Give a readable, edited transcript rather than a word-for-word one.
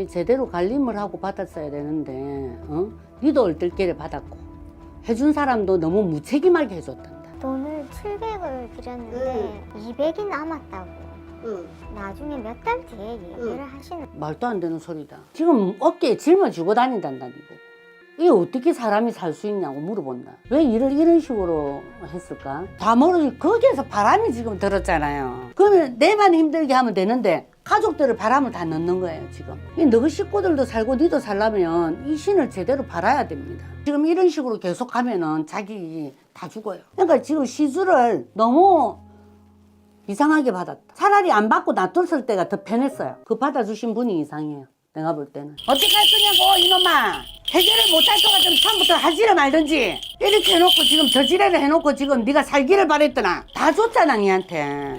제대로 관리를 하고 받았어야 되는데 니도 얼떨결에 받았고 해준 사람도 너무 무책임하게 해줬단다. 돈을 700을 드렸는데 200이 남았다고 나중에 몇 달 뒤에 얘기를 하시는. 말도 안 되는 소리다. 지금 어깨에 짊어지고 다닌단다 니고. 이게 어떻게 사람이 살 수 있냐고 물어본다. 왜 일을 이런 식으로 했을까? 다 모르지. 거기에서 바람이 지금 들었잖아요. 그러면 내만 힘들게 하면 되는데 가족들을 바람을 다 넣는 거예요 지금. 너희 식구들도 살고 니도 살려면 이 신을 제대로 팔아야 됩니다. 지금 이런 식으로 계속 하면은 자기 다 죽어요. 그러니까 지금 시주를 너무 이상하게 받았다. 차라리 안 받고 놔뒀을 때가 더 편했어요. 그 받아주신 분이 이상해요. 내가 볼 때는. 어떻게 할 거냐고 이놈아. 해결을 못할 것 같으면 처음부터 하지를 말든지. 이렇게 해놓고 지금 저지랄을 해놓고 지금 네가 살기를 바랬더나. 다 줬잖아 니한테.